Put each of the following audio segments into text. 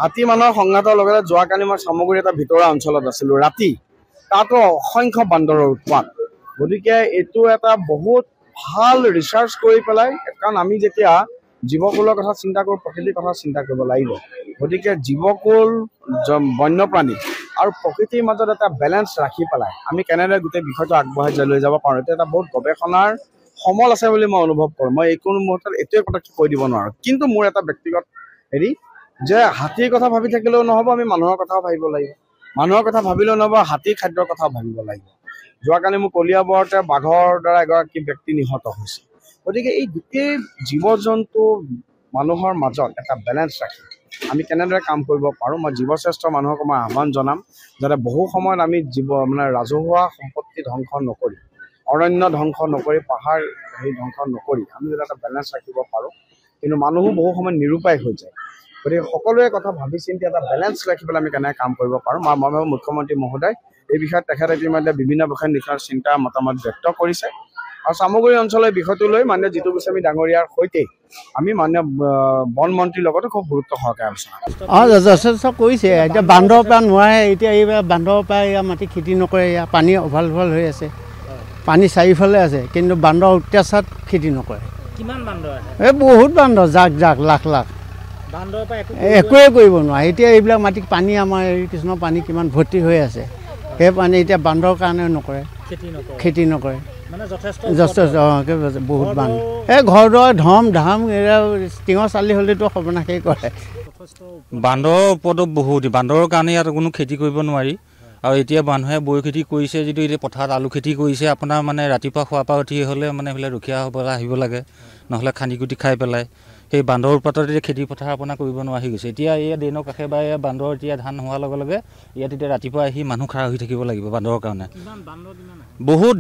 হাতী মানুহৰ সংঘাতৰ লগতে যোৱাকালি মই চামগুৰি এটা ভিতৰুৱা অঞ্চলত আছিলোঁ ৰাতি তাতো অসংখ্য বান্দৰৰ উৎপাত গতিকে এইটো এটা বহুত ভাল ৰিচাৰ্চ কৰি পেলাই কাৰণ আমি যেতিয়া জীৱকুলৰ কথা চিন্তা কৰোঁ প্ৰকৃতিৰ কথা চিন্তা কৰিব লাগিব গতিকে জীৱকুল বন্যপ্ৰাণী আৰু প্ৰকৃতিৰ মাজত এটা বেলেঞ্চ ৰাখি পেলাই আমি কেনেদৰে গোটেই বিষয়টো আগবঢ়াই লৈ যাব পাৰোঁ এইটো এটা বহুত গৱেষণাৰ সমল আছে বুলি মই অনুভৱ কৰোঁ মই এই কোনো মুহূৰ্তত এইটোৱে পটককৈ কৈ দিব নোৱাৰোঁ কিন্তু মোৰ এটা ব্যক্তিগত হেৰি যে হাতীৰ কথা ভাবি থাকিলেও নহ'ব আমি মানুহৰ কথাও ভাবিব লাগিব মানুহৰ কথা ভাবিলেও নহ'ব হাতীৰ খাদ্যৰ কথাও ভাবিব লাগিব যোৱাকালি মোৰ কলিয়াবৰতে বাঘৰ দ্বাৰা এগৰাকী ব্যক্তি নিহত হৈছে গতিকে এই গোটেই জীৱ জন্তু মানুহৰ মাজত এটা বেলেঞ্চ ৰাখি আমি কেনেদৰে কাম কৰিব পাৰোঁ মই জীৱশ্ৰেষ্ঠ মানুহক মই আহ্বান জনাম যাতে বহু সময়ত আমি ৰাজহুৱা সম্পত্তি ধ্বংস নকৰি অৰণ্য ধ্বংস নকৰি পাহাৰ ধ্বংস নকৰি আমি যাতে এটা বেলেঞ্চ ৰাখিব পাৰোঁ কিন্তু মানুহো বহু সময়ত নিৰুপায় হৈ যায় গতিকে সকলোৰে কথা ভাবি চিন্তি এটা বেলেঞ্চ ৰাখি পেলাই আমি কেনেকৈ কাম কৰিব পাৰোঁ মই ভাবোঁ মুখ্যমন্ত্ৰী মহোদয় এই বিষয়ত তেখেতে ইতিমধ্যে বিভিন্ন বিষয়ত নিজৰ চিন্তা মতামত ব্যক্ত কৰিছে আৰু চামগুৰি অঞ্চলৰ বিষয়টো লৈ মাননীয় জিতু গোস্বামী ডাঙৰীয়াৰ সৈতে আমি মাননীয় বন মন্ত্ৰীৰ লগতে খুব গুৰুত্ব সহকাৰে আলোচনা যথেষ্ট কৰিছে এতিয়া বান্দৰৰ পৰা নোৱাৰে এতিয়া এইবাৰ বান্দৰৰ পৰা ইয়াৰ মাটি খেতি নকৰে ইয়াৰ পানী অভাল হৈ আছে পানী চাৰিওফালে আছে কিন্তু বান্দৰ অত্যাচাৰত খেতি নকৰে কিমান বান্দৰ এই বহুত বান্দৰ জাক লাখ বান্দৰৰ পৰা একোৱে কৰিব নোৱাৰে এতিয়া এইবিলাক মাটিত পানী আমাৰ এই কৃষ্ণৰ পানী কিমান ভৰ্তি হৈ আছে সেই পানী এতিয়া বান্দৰৰ কাৰণে নকৰে খেতি নকৰে যথেষ্ট বহুত বান্দৰ এই ঘৰ দুৱাৰ ধাম এয়া টিঙৰ চালি হ'লেতো সৰ্বনাশেই কৰে বান্দৰৰ ওপৰতো বহুত বান্দৰৰ কাৰণে ইয়াত কোনো খেতি কৰিব নোৱাৰি আৰু এতিয়া মানুহে বৈ খেতি কৰিছে যদিও এতিয়া পথাৰত আলু খেতি কৰিছে আপোনাৰ মানে ৰাতিপুৱা খোৱাৰ পৰা উঠি হ'লে মানে এইফালে ৰখীয়া হ'বলৈ আহিব লাগে নহ'লে খান্দি কুটি খাই পেলাই সেই বান্দৰৰ ওপৰত এতিয়া খেতি পথাৰ আপোনাৰ কৰিব নোৱাৰি গৈছে এতিয়া এই ড্ৰেইনৰ কাষে বা এই বান্দৰ এতিয়া ধান হোৱাৰ লগে লগে ইয়াত এতিয়া ৰাতিপুৱা আহি মানুহ খাৰা হৈ থাকিব লাগিব বান্দৰৰ কাৰণে বহুত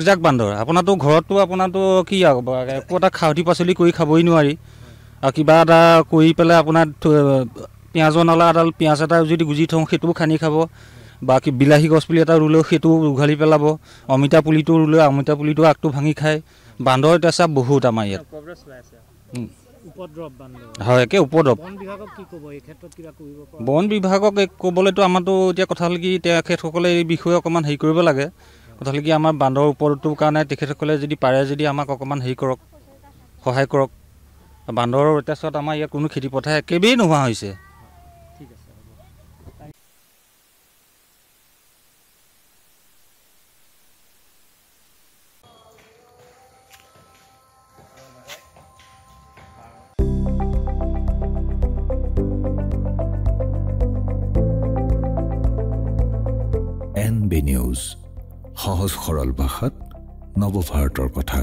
জাক বান্দৰ আপোনাৰতো ঘৰততো আপোনাৰতো কি একো এটা খাৱতি পাচলি কৰি খাবই নোৱাৰি আৰু কিবা এটা কৰি পেলাই আপোনাৰ পিঁয়াজৰ নলা এডাল পিঁয়াজ এটা যদি গুজি থওঁ সেইটোও খানি খাব বা কি বিলাহী গছ পুলি এটা ৰুলেও সেইটো উঘালি পেলাব অমিতা পুলিটো ৰুলেও অমিতা পুলিটো আগটো ভাঙি খায় বান্দৰ এতিয়া বহুত আমাৰ ইয়াত হয় একে উপদ্ৰৱ বন বিভাগক ক'বলৈতো আমাৰতো এতিয়া কথা হ'ল কি তেখেতসকলে এই বিষয়ে অকণমান হেৰি কৰিব লাগে কথা হ'ল কি আমাৰ বান্দৰ ওপৰটোৰ কাৰণে তেখেতসকলে যদি পাৰে যদি আমাক অকণমান হেৰি কৰক সহায় কৰক বান্দৰৰ অত্যাচাৰত আমাৰ ইয়াত কোনো খেতি পথাৰ একেবাৰেই নোহোৱা হৈছে NB নিউজ সহজ সৰল ভাষাত নৱভাৰতৰ কথা।